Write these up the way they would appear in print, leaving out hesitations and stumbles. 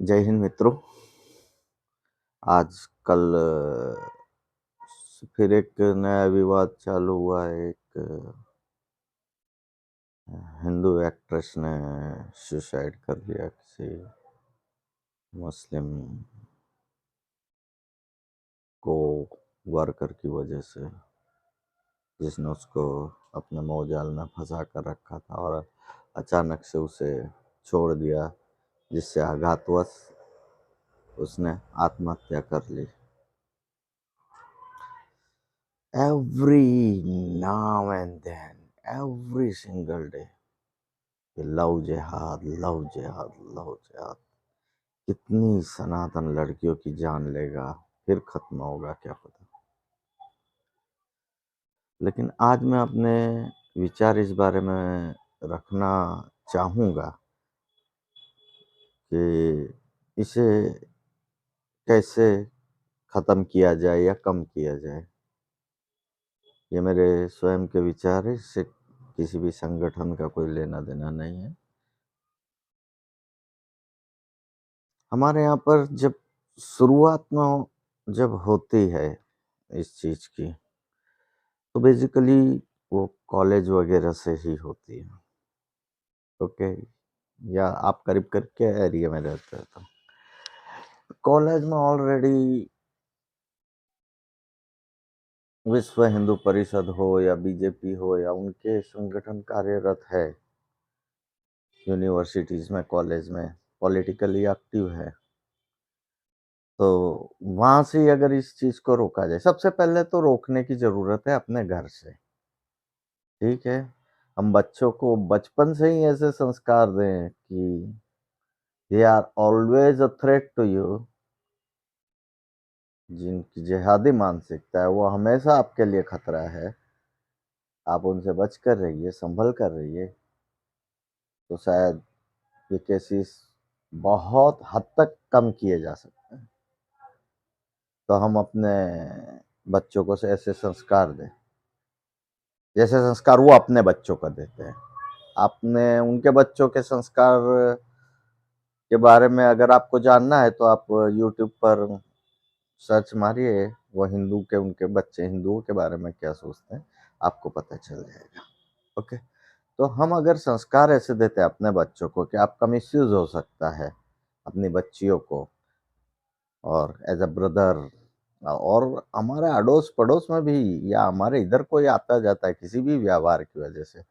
जय हिंद मित्रों। आज कल फिर एक नया विवाद चालू हुआ है। एक हिंदू एक्ट्रेस ने सुसाइड कर लिया किसी मुस्लिम को वर्कर की वजह से, जिसने उसको अपने मोहजाल में फंसा कर रखा था और अचानक से उसे छोड़ दिया, जिससे आघातवश उसने आत्महत्या कर ली। Every now and then, every single day, ये लव जिहाद, लव जिहाद, लव जिहाद कितनी सनातन लड़कियों की जान लेगा, फिर खत्म होगा क्या पता। लेकिन आज मैं अपने विचार इस बारे में रखना चाहूँगा कि इसे कैसे ख़त्म किया जाए या कम किया जाए। ये मेरे स्वयं के विचार है, इससे किसी भी संगठन का कोई लेना देना नहीं है। हमारे यहाँ पर जब शुरुआत में जब होती है इस चीज़ की, तो बेसिकली वो कॉलेज वगैरह से ही होती है। ओके, या आप करीब करीब के एरिया में रहते हैं तो कॉलेज में ऑलरेडी विश्व हिंदू परिषद हो या बीजेपी हो या उनके संगठन कार्यरत है, यूनिवर्सिटीज में, कॉलेज में पॉलिटिकली एक्टिव है, तो वहां से अगर इस चीज को रोका जाए, सबसे पहले तो रोकने की जरूरत है अपने घर से। ठीक है, हम बच्चों को बचपन से ही ऐसे संस्कार दें कि they are always a threat to you. जिनकी जिहादी मानसिकता है वो हमेशा आपके लिए खतरा है, आप उनसे बच कर रहिए, संभल कर रहिए, तो शायद ये केसेस बहुत हद तक कम किए जा सकते हैं। तो हम अपने बच्चों को ऐसे संस्कार दें जैसे संस्कार वो अपने बच्चों को देते हैं। आपने उनके बच्चों के संस्कार के बारे में अगर आपको जानना है तो आप यूट्यूब पर सर्च मारिए, वो हिंदू के, उनके बच्चे हिंदुओं के बारे में क्या सोचते हैं, आपको पता चल जाएगा। ओके, तो हम अगर संस्कार ऐसे देते हैं अपने बच्चों को कि आपका मिसयूज हो सकता है अपनी बच्चियों को, और एज अ ब्रदर, और हमारे अड़ोस पड़ोस में भी या हमारे इधर कोई आता जाता है किसी भी व्यवहार की वजह से,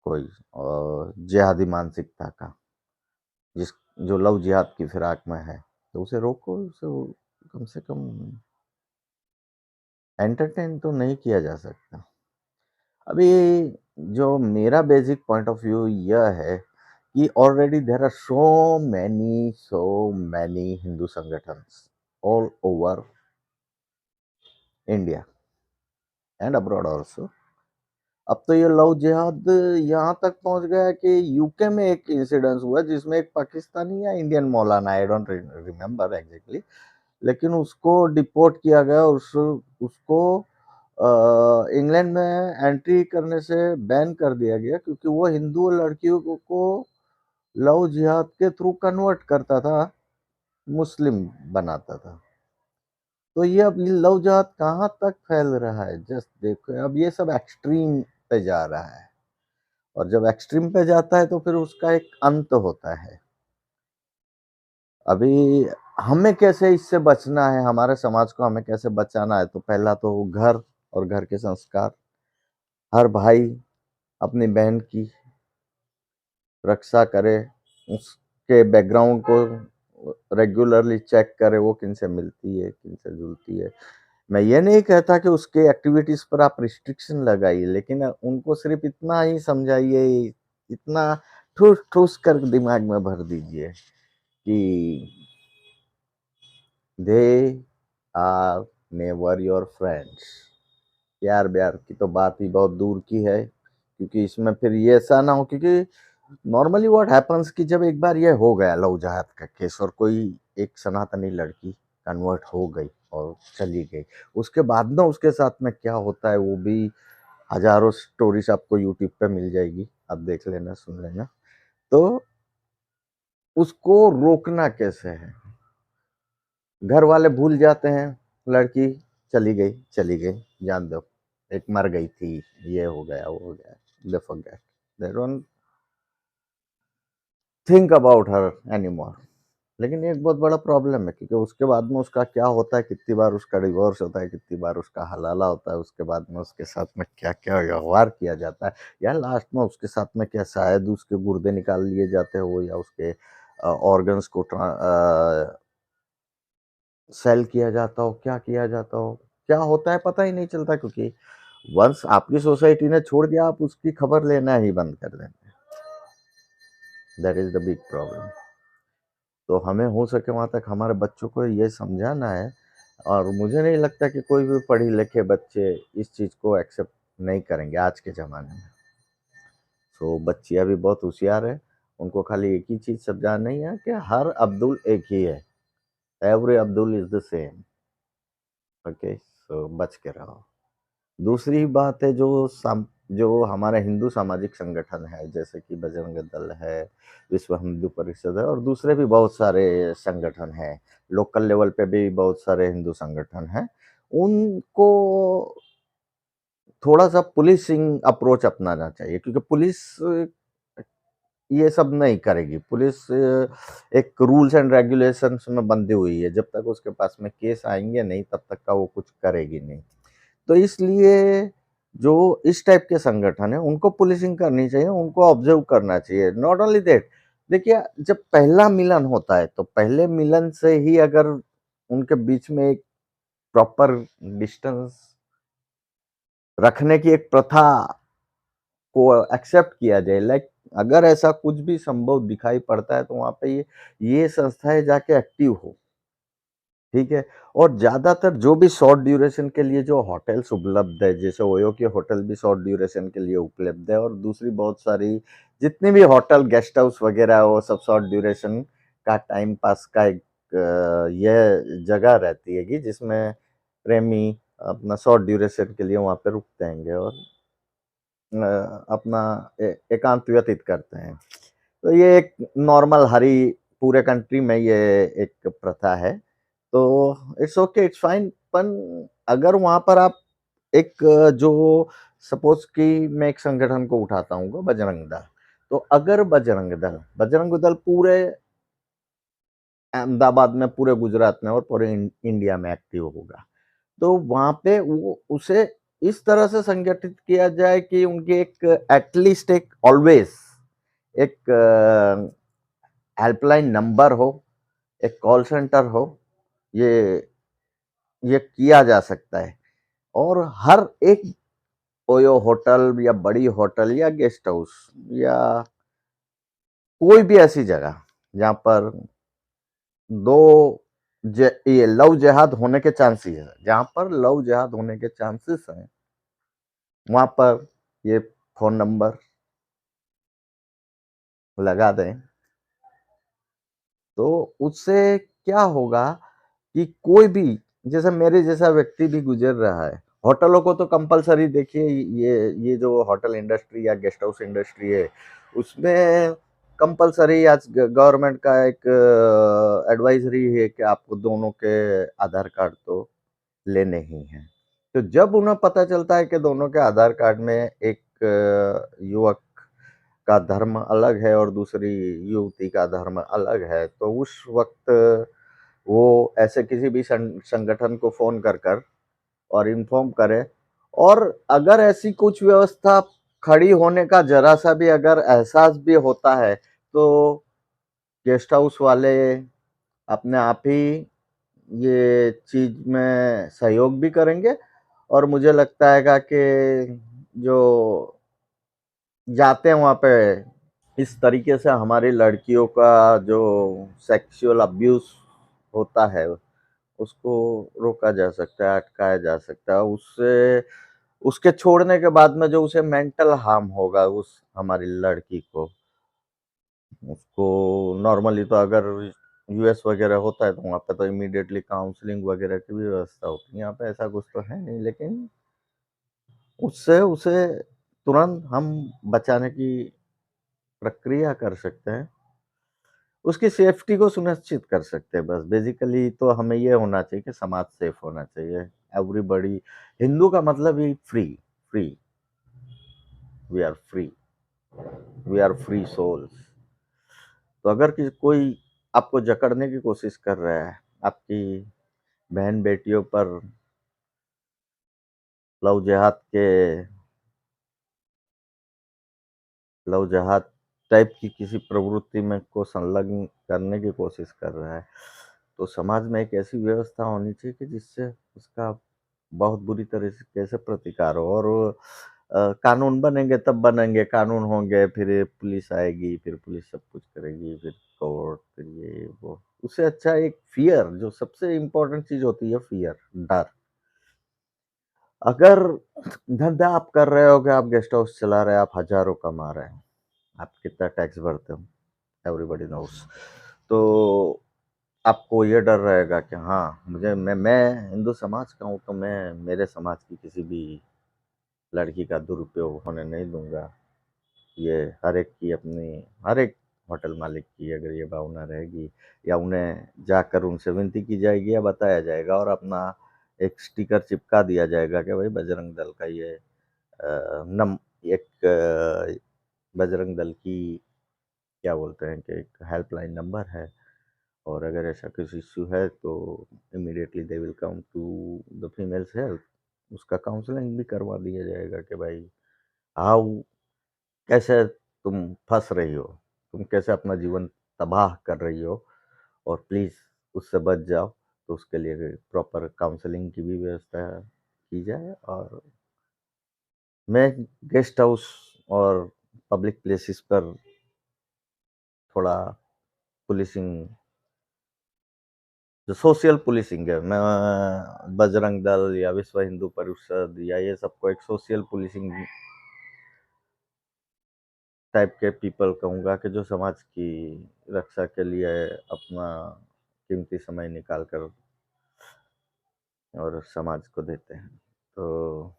कोई जिहादी मानसिकता का, जिस जो लव जिहाद की फिराक में है, तो उसे रोको, उसे कम से कम एंटरटेन तो नहीं किया जा सकता। अभी जो मेरा बेसिक पॉइंट ऑफ व्यू यह है कि already there are so many Hindu संगठन्स all over India and abroad also. अब तो ये लव जिहाद यहाँ तक पहुंच गया है कि यूके में एक इंसिडेंस हुआ जिसमें एक पाकिस्तानी या Indian Maulana, I don't remember exactly, लेकिन उसको डिपोर्ट किया गया, उसको इंग्लैंड में एंट्री करने से बैन कर दिया गया, क्योंकि वो हिंदू लड़कियों को लव जिहाद के थ्रू कन्वर्ट करता था, मुस्लिम बनाता था। तो ये अब ये लव जिहाद कहाँ तक फैल रहा है, जस्ट देखो, अब ये सब एक्सट्रीम पे जा रहा है, और जब एक्सट्रीम पे जाता है तो फिर उसका एक अंत होता है। अभी हमें कैसे इससे बचना है, हमारे समाज को हमें कैसे बचाना है, तो पहला तो घर और घर के संस्कार। हर भाई अपनी बहन की रक्षा करे, उसके बैकग्राउंड को रेगुलरली चेक करे, वो किनसे मिलती है, किनसे जुलती है। मैं ये नहीं कहता कि उसके एक्टिविटीज पर आप रिस्ट्रिक्शन लगाइए, लेकिन उनको सिर्फ इतना ही समझाइए, इतना ठूस ठूस कर दिमाग में भर दीजिए कि they are never your friends. प्यार ब्यार की तो बात ही बहुत दूर की है, क्योंकि इसमें फिर ये ऐसा ना हो, क्योंकि नॉर्मली व्हाट हैपन्स कि जब एक बार ये हो गया लव जिहाद का केस और कोई एक सनातनी लड़की कन्वर्ट हो गई और चली गई, उसके बाद ना उसके साथ में क्या होता है वो भी हजारों स्टोरीज आपको यूट्यूब पे मिल जाएगी, आप देख लेना, सुन लेना। तो, उसको रोकना कैसे है? घर वाले भूल जाते हैं, लड़की चली गई, जान दो, एक मर गई थी, ये हो गया, वो हो गया, they forget, they don't think about her anymore. लेकिन ये एक बहुत बड़ा प्रॉब्लम है, क्योंकि उसके बाद में उसका क्या होता है, कितनी बार उसका डिवोर्स होता है, कितनी बार उसका हलाला होता है, उसके बाद में उसके साथ में क्या-क्या व्यवहार किया जाता है, या लास्ट में उसके साथ में क्या शायद उसके गुर्दे निकाल लिए जाते हो, या उसके ऑर्गन्स को सेल किया जाता हो, क्या किया जाता हो, क्या होता है पता ही नहीं चलता, क्योंकि वंस आपकी सोसाइटी ने छोड़ दिया, आप उसकी खबर लेना ही बंद कर देंगे। That is the big problem. तो हमें हो सके वहाँ तक हमारे बच्चों को ये समझाना है, और मुझे नहीं लगता कि कोई भी पढ़े लिखे बच्चे इस चीज़ को एक्सेप्ट नहीं करेंगे आज के ज़माने में। तो बच्चियाँ भी बहुत होशियार है, उनको खाली एक ही चीज़ समझानी है कि हर अब्दुल एक ही है, every Abdul is the same. Okay, so बच के रहो। दूसरी बात है, जो हमारे हिंदू सामाजिक संगठन है, जैसे कि बजरंग दल है, विश्व हिंदू परिषद है, और दूसरे भी बहुत सारे संगठन हैं, लोकल लेवल पे भी बहुत सारे हिंदू संगठन हैं, उनको थोड़ा सा पुलिसिंग अप्रोच अपनाना चाहिए, क्योंकि पुलिस ये सब नहीं करेगी। पुलिस एक रूल्स एंड रेगुलेशंस में बंधी हुई है, जब तक उसके पास में केस आएंगे नहीं, तब तक का वो कुछ करेगी नहीं। तो इसलिए जो इस टाइप के संगठन है, उनको पुलिसिंग करनी चाहिए, उनको ऑब्जर्व करना चाहिए। नॉट ओनली दैट, देखिए, जब पहला मिलन होता है, तो पहले मिलन से ही अगर उनके बीच में एक प्रॉपर डिस्टेंस रखने की एक प्रथा को एक्सेप्ट किया जाए, लाइक अगर ऐसा कुछ भी संभव दिखाई पड़ता है, तो वहाँ पे ये संस्थाएं जाके एक्टिव हो, ठीक है। और ज़्यादातर जो भी शॉर्ट ड्यूरेशन के लिए जो होटल्स उपलब्ध है, जैसे ओयो के होटल भी शॉर्ट ड्यूरेशन के लिए उपलब्ध है, और दूसरी बहुत सारी जितनी भी होटल गेस्ट हाउस वगैरह है, वो सब शॉर्ट ड्यूरेशन का टाइम पास का एक यह जगह रहती है कि जिसमें प्रेमी अपना शॉर्ट ड्यूरेशन के लिए वहाँ पे रुकते हैंगे, और अपना एकांत व्यतीत करते हैं। तो ये एक नॉर्मल हरी पूरे कंट्री में ये एक प्रथा है। तो इट्स ओके, इट्स फाइन। पर अगर वहां पर आप एक जो सपोज कि मैं एक संगठन को उठाता हूँ, बजरंग दल, तो अगर बजरंग दल पूरे अहमदाबाद में, पूरे गुजरात में, और पूरे इंडिया में एक्टिव होगा, तो वहां पे वो उसे इस तरह से संगठित किया जाए कि उनकी एक एटलीस्ट एक ऑलवेज एक हेल्पलाइन नंबर हो, एक कॉल सेंटर हो। ये ये किया जा सकता है, और हर एक ओयो होटल या बड़ी होटल या गेस्ट हाउस या कोई भी ऐसी जगह जहां पर दो ये लव जिहाद होने के चांसेस है, जहां पर लव जिहाद होने के चांसेस हैं, वहां पर ये फोन नंबर लगा दें, तो उससे क्या होगा कि कोई भी, जैसे मेरे जैसा व्यक्ति भी गुजर रहा है, होटलों को तो कंपलसरी देखिए, ये जो होटल इंडस्ट्री या गेस्ट हाउस इंडस्ट्री है, उसमें कंपलसरी आज गवर्नमेंट का एक एडवाइजरी है कि आपको दोनों के आधार कार्ड तो लेने ही हैं। तो जब उन्हें पता चलता है कि दोनों के आधार कार्ड में एक युवक का धर्म अलग है और दूसरी युवती का धर्म अलग है, तो उस वक्त वो ऐसे किसी भी संगठन को फोन कर कर और इन्फॉर्म करे, और अगर ऐसी कुछ व्यवस्था खड़ी होने का जरा सा भी अगर एहसास भी होता है, तो गेस्ट हाउस वाले अपने आप ही ये चीज में सहयोग भी करेंगे, और मुझे लगता है कि जो जाते हैं वहाँ पे, इस तरीके से हमारी लड़कियों का जो सेक्सुअल अब्यूज होता है, उसको रोका जा सकता है, अटकाया जा सकता है। उससे उसके छोड़ने के बाद में जो उसे मेंटल हार्म होगा उस हमारी लड़की को, उसको नॉर्मली तो अगर यूएस वगैरह होता है, तो वहाँ पे तो इमीडिएटली काउंसलिंग वगैरह की भी व्यवस्था होती है। यहाँ पे ऐसा कुछ तो है नहीं, लेकिन उससे उसे तुरंत हम बचाने की प्रक्रिया कर सकते हैं। उसकी सेफ्टी को सुनिश्चित कर सकते हैं बस। बेसिकली तो हमें ये होना चाहिए कि समाज सेफ होना चाहिए। एवरीबॉडी, हिंदू का मतलब ही free, free, we are free, we are free souls. तो अगर कोई आपको जकड़ने की कोशिश कर रहा है, आपकी बहन बेटियों पर लव जिहाद के लव जहाद टाइप की किसी प्रवृत्ति में को संलग्न करने की कोशिश कर रहा है, तो समाज में एक ऐसी व्यवस्था होनी चाहिए कि जिससे उसका बहुत बुरी तरीके से प्रतिकार हो। और कानून बनेंगे तब बनेंगे, कानून होंगे, फिर पुलिस आएगी, फिर पुलिस सब कुछ करेगी, फिर कोर्ट, फिर ये वो। उससे अच्छा एक फियर, जो सबसे इम्पोर्टेंट चीज होती है, फियर, डर। अगर धंधा आप कर रहे हो कि आप गेस्ट हाउस चला रहे हैं, आप हजारों कमा रहे हैं, आप कितना टैक्स भरते हो, एवरीबॉडी नोस, तो आपको ये डर रहेगा कि हाँ, मुझे मैं हिंदू समाज का हूँ, तो मैं मेरे समाज की किसी भी लड़की का दुरुपयोग होने नहीं दूंगा। ये हर एक की अपनी, हर एक होटल मालिक की अगर ये भावना रहेगी, या उन्हें जाकर उनसे विनती की जाएगी या बताया जाएगा और अपना एक स्टिकर चिपका दिया जाएगा कि भाई बजरंग दल का ये नम एक बजरंग दल की क्या बोलते हैं कि एक हेल्पलाइन नंबर है, और अगर ऐसा कुछ इश्यू है तो immediately they will come to the females health. उसका काउंसलिंग भी करवा दिया जाएगा कि भाई हाउ, कैसे तुम फंस रही हो, तुम कैसे अपना जीवन तबाह कर रही हो, और प्लीज़ उससे बच जाओ। तो उसके लिए प्रॉपर काउंसलिंग की भी व्यवस्था की जाए। और मैं गेस्ट हाउस और पब्लिक प्लेसेस पर थोड़ा पुलिसिंग, जो सोशल पुलिसिंग है, मैं बजरंग दल या विश्व हिंदू परिषद या ये सबको एक सोशल पुलिसिंग टाइप के पीपल कहूँगा, कि जो समाज की रक्षा के लिए अपना कीमती समय निकाल कर और समाज को देते हैं। तो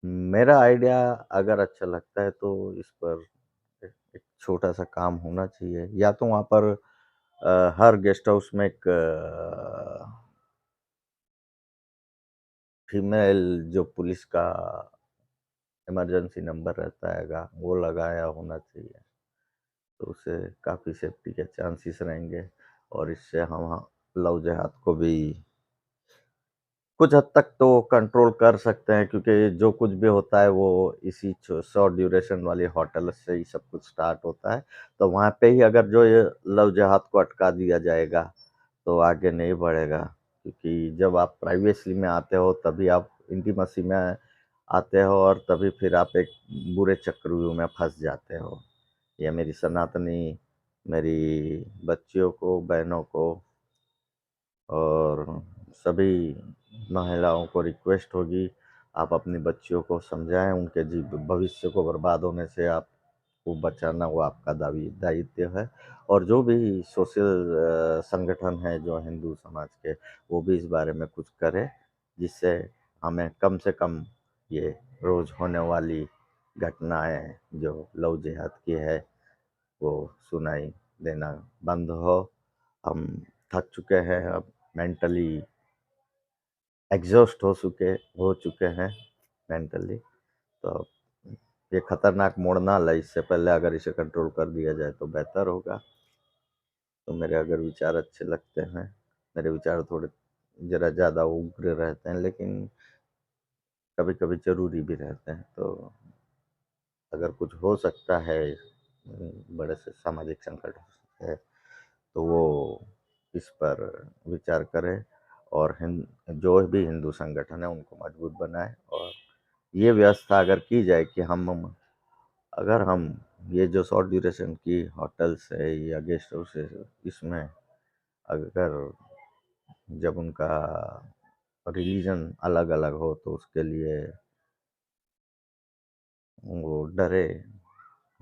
मेरा आइडिया अगर अच्छा लगता है तो इस पर एक छोटा सा काम होना चाहिए, या तो वहाँ पर हर गेस्ट हाउस में एक फीमेल जो पुलिस का इमरजेंसी नंबर रहता हैगा, वो लगाया होना चाहिए। तो उससे काफ़ी सेफ्टी के चांसेस रहेंगे, और इससे हम लव जिहाद को भी कुछ हद तक तो कंट्रोल कर सकते हैं, क्योंकि जो कुछ भी होता है वो इसी शॉर्ट ड्यूरेशन वाली होटल से ही सब कुछ स्टार्ट होता है। तो वहाँ पे ही अगर जो ये लव जिहाद को अटका दिया जाएगा तो आगे नहीं बढ़ेगा, क्योंकि जब आप प्राइवेसी में आते हो तभी आप इंटीमेसी में आते हो, और तभी फिर आप एक बुरे चक्रव्यूह में फंस जाते हो। ये मेरी सनातनी, मेरी बच्चियों को, बहनों को और सभी महिलाओं को रिक्वेस्ट होगी, आप अपनी बच्चियों को समझाएं, उनके भविष्य को बर्बाद होने से आपको बचाना वो आपका दायित्व है। और जो भी सोशल संगठन है जो हिंदू समाज के, वो भी इस बारे में कुछ करें, जिससे हमें कम से कम ये रोज़ होने वाली घटनाएं जो लव जिहाद की है वो सुनाई देना बंद हो। हम थक चुके हैं, अब मेंटली एग्जॉस्ट हो चुके हैं मेंटली। तो ये खतरनाक मोड़ ना ले, इससे पहले अगर इसे कंट्रोल कर दिया जाए तो बेहतर होगा। तो मेरे अगर विचार अच्छे लगते हैं, मेरे विचार थोड़े ज़रा ज़्यादा उग्र रहते हैं, लेकिन कभी कभी ज़रूरी भी रहते हैं। तो अगर कुछ हो सकता है बड़े से सामाजिक संकट है, तो वो इस पर विचार करें, और जो भी हिंदू संगठन है उनको मजबूत बनाए। और ये व्यवस्था अगर की जाए कि अगर हम ये जो शॉर्ट ड्यूरेशन की होटल्स है या गेस्ट हाउस है, इसमें अगर जब उनका रिलीजन अलग अलग हो तो उसके लिए वो डरे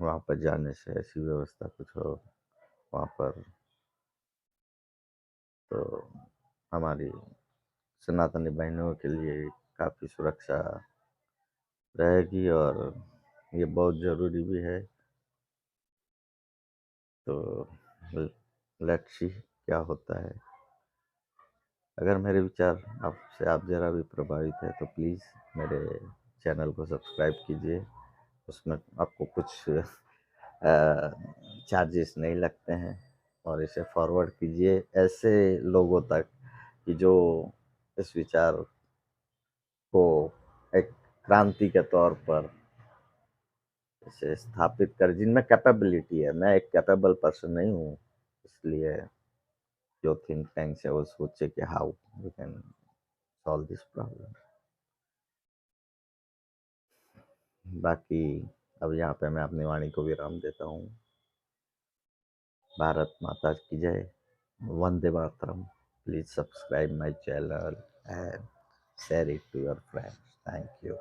वहाँ पर जाने से, ऐसी व्यवस्था कुछ हो वहाँ पर, तो हमारी सनातनी बहनों के लिए काफ़ी सुरक्षा रहेगी, और ये बहुत ज़रूरी भी है। तो लेट्स सी क्या होता है। अगर मेरे विचार आपसे आप ज़रा भी प्रभावित है तो प्लीज़ मेरे चैनल को सब्सक्राइब कीजिए। उसमें आपको कुछ चार्जेस नहीं लगते हैं, और इसे फॉरवर्ड कीजिए ऐसे लोगों तक कि जो इस विचार को एक क्रांति के तौर पर इसे स्थापित कर, जिनमें कैपेबिलिटी है। मैं एक कैपेबल पर्सन नहीं हूँ, इसलिए जो थिंक टैंक्स है वो सोचे कि how we can solve this problem. बाकी अब यहाँ पे मैं अपनी वाणी को विराम देता हूँ। भारत माता की जय, वंदे मातरम। Please subscribe my channel and share it to your friends. Thank you.